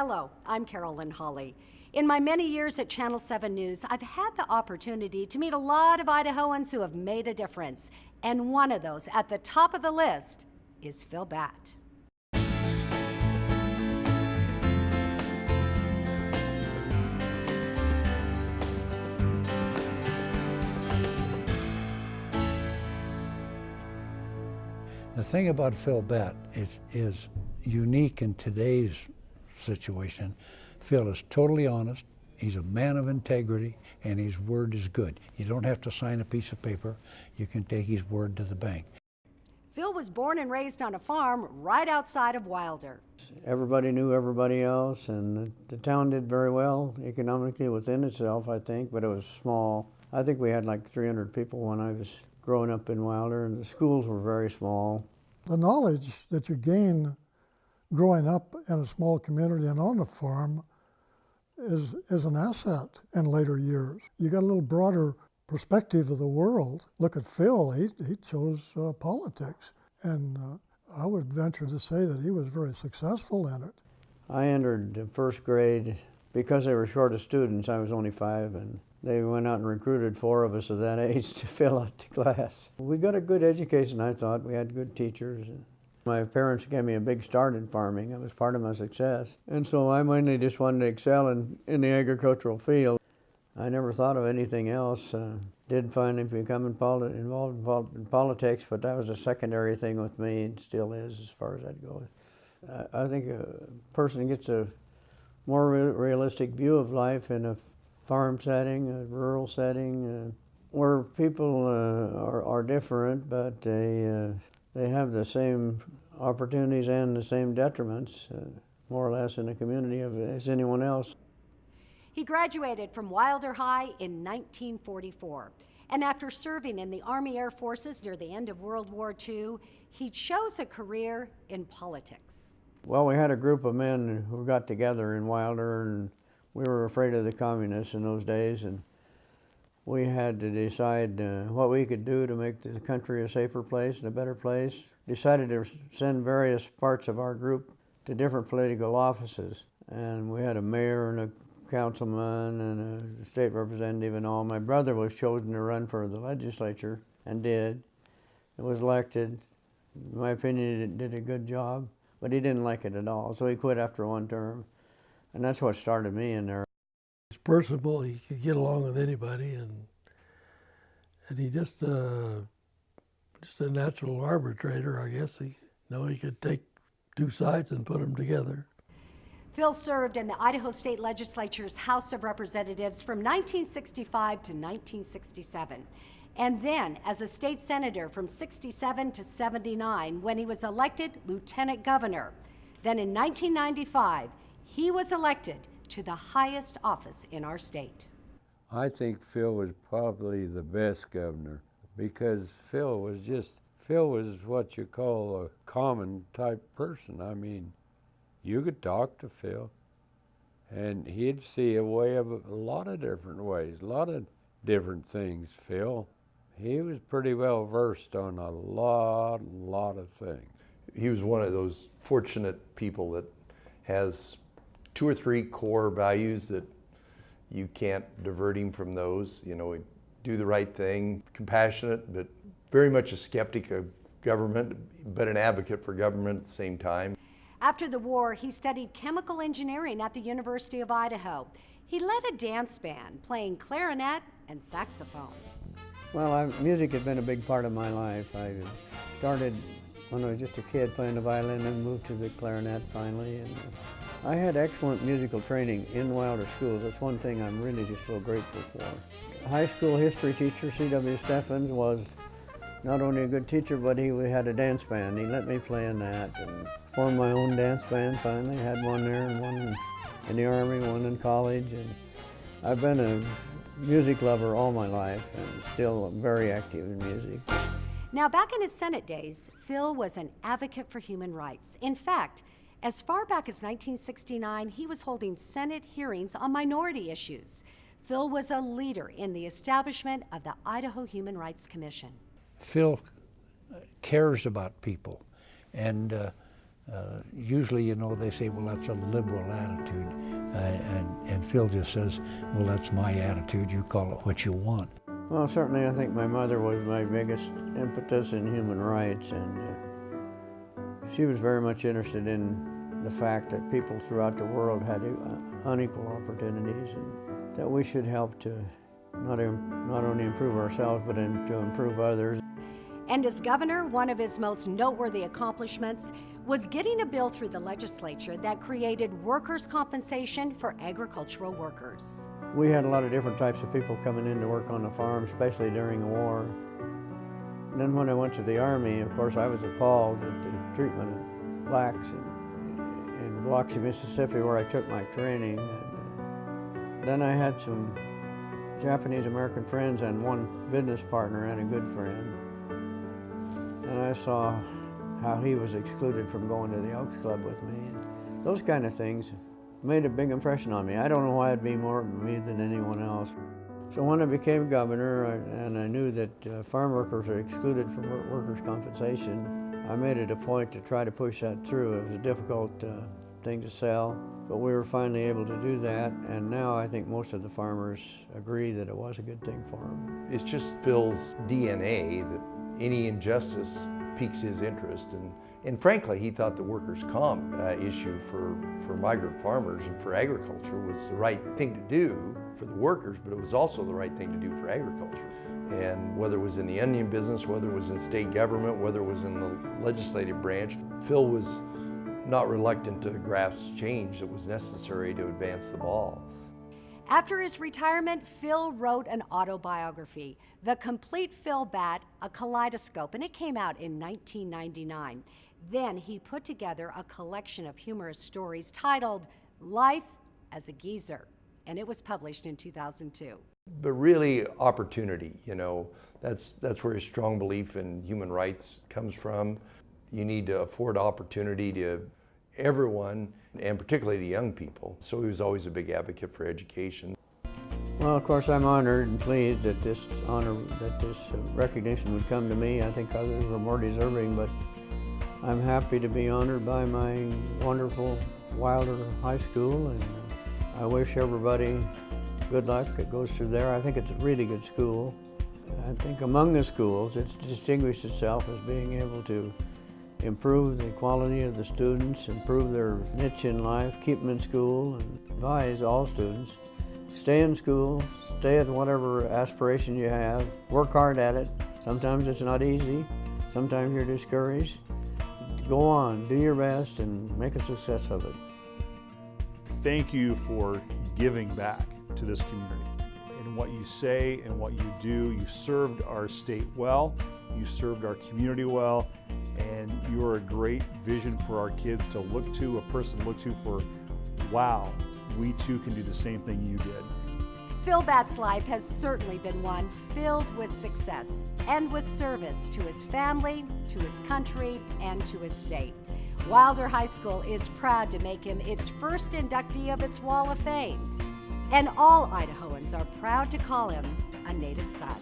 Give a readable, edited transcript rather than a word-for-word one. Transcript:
Hello, I'm Carolyn Hawley. In my many years at Channel 7 News, I've had the opportunity to meet a lot of Idahoans who have made a difference. And one of those at the top of the list is Phil Batt. The thing about Phil Batt is unique in today's situation. Phil is totally honest, he's a man of integrity, and his word is good. You don't have to sign a piece of paper, you can take his word to the bank. Phil was born and raised on a farm right outside of Wilder. Everybody knew everybody else, and the town did very well economically within itself, I think, but it was small. I think we had like 300 people when I was growing up in Wilder, and the schools were very small. The knowledge that you gain growing up in a small community and on the farm is an asset in later years. You got a little broader perspective of the world. Look at Phil, he chose politics, and I would venture to say that he was very successful in it. I entered the first grade because they were short of students. I was only 5, and they went out and recruited 4 of us of that age to fill out the class. We got a good education, I thought. We had good teachers. My parents gave me a big start in farming. It was part of my success. And so I mainly just wanted to excel in the agricultural field. I never thought of anything else. Did finally become involved in politics, but that was a secondary thing with me, and still is as far as that goes. I think a person gets a more realistic view of life in a farm setting, a rural setting, where people are different, but they have the same opportunities and the same detriments, more or less, in the community as anyone else. He graduated from Wilder High in 1944, and after serving in the Army Air Forces near the end of World War II, he chose a career in politics. Well, we had a group of men who got together in Wilder, and we were afraid of the communists in those days, and we had to decide what we could do to make the country a safer place and a better place. Decided to send various parts of our group to different political offices, and we had a mayor and a councilman and a state representative and all. My brother was chosen to run for the legislature and did. He was elected. In my opinion, he did a good job, but he didn't like it at all, so he quit after 1 term. And that's what started me in there. He's personable, he could get along with anybody, and he just a natural arbitrator, I guess. He could take 2 sides and put them together. Phil served in the Idaho State Legislature's House of Representatives from 1965 to 1967, and then as a state senator from 67 to 79 when he was elected lieutenant governor. Then in 1995, he was elected to the highest office in our state. I think Phil was probably the best governor because Phil was what you call a common type person. I mean, you could talk to Phil and he'd see a way of a lot of different ways, a lot of different things. Phil, he was pretty well versed on a lot of things. He was one of those fortunate people that has 2 or 3 core values that you can't divert him from those. You know, he'd do the right thing, compassionate, but very much a skeptic of government, but an advocate for government at the same time. After the war, he studied chemical engineering at the University of Idaho. He led a dance band, playing clarinet and saxophone. Well, music had been a big part of my life. I started when I was just a kid playing the violin and moved to the clarinet finally. And I had excellent musical training in Wilder schools. That's one thing I'm really just so grateful for. High school history teacher C.W. Steffens was not only a good teacher, but he had a dance band. He let me play in that and formed my own dance band finally. Had one there and one in the Army, one in college. And I've been a music lover all my life and still very active in music. Now, back in his Senate days, Phil was an advocate for human rights. In fact, as far back as 1969, he was holding Senate hearings on minority issues. Phil was a leader in the establishment of the Idaho Human Rights Commission. Phil cares about people, and Usually, you know, they say, well, that's a liberal attitude. And Phil just says, well, that's my attitude. You call it what you want. Well, certainly I think my mother was my biggest impetus in human rights, and she was very much interested in the fact that people throughout the world had unequal opportunities, and that we should help to not only improve ourselves, but to improve others. And as governor, one of his most noteworthy accomplishments was getting a bill through the legislature that created workers' compensation for agricultural workers. We had a lot of different types of people coming in to work on the farm, especially during the war. And then when I went to the Army, of course, I was appalled at the treatment of blacks in Biloxi, Mississippi, where I took my training. And then I had some Japanese-American friends and one business partner and a good friend. And I saw how he was excluded from going to the Elks Club with me. And those kind of things made a big impression on me. I don't know why it'd be more me than anyone else. So when I became governor and I knew that farm workers are excluded from workers' compensation, I made it a point to try to push that through. It was a difficult thing to sell, but we were finally able to do that, and now I think most of the farmers agree that it was a good thing for them. It's just Phil's DNA that any injustice piques his interest, and frankly, he thought the workers' comp issue for migrant farmers and for agriculture was the right thing to do for the workers, but it was also the right thing to do for agriculture. And whether it was in the onion business, whether it was in state government, whether it was in the legislative branch, Phil was not reluctant to grasp change that was necessary to advance the ball. After his retirement, Phil wrote an autobiography, The Complete Phil Batt, A Kaleidoscope, and it came out in 1999. Then he put together a collection of humorous stories titled Life as a Geezer, and it was published in 2002. But really, opportunity, you know, that's where his strong belief in human rights comes from. You need to afford opportunity to everyone, and particularly to young people. So he was always a big advocate for education. Well, of course, I'm honored and pleased that this recognition would come to me. I think others are more deserving, but I'm happy to be honored by my wonderful Wilder High School, and I wish everybody good luck that goes through there. I think it's a really good school. I think among the schools, it's distinguished itself as being able to improve the quality of the students, improve their niche in life, keep them in school, and advise all students. Stay in school, stay at whatever aspiration you have, work hard at it. Sometimes it's not easy, sometimes you're discouraged. Go on, do your best, and make a success of it. Thank you for giving back to this community. In what you say and what you do, you served our state well, you served our community well, and you are a great vision for our kids to look to, a person to look to for, wow, we too can do the same thing you did. Phil Batt's life has certainly been one filled with success and with service to his family, to his country, and to his state. Wilder High School is proud to make him its first inductee of its Wall of Fame. And all Idahoans are proud to call him a native son.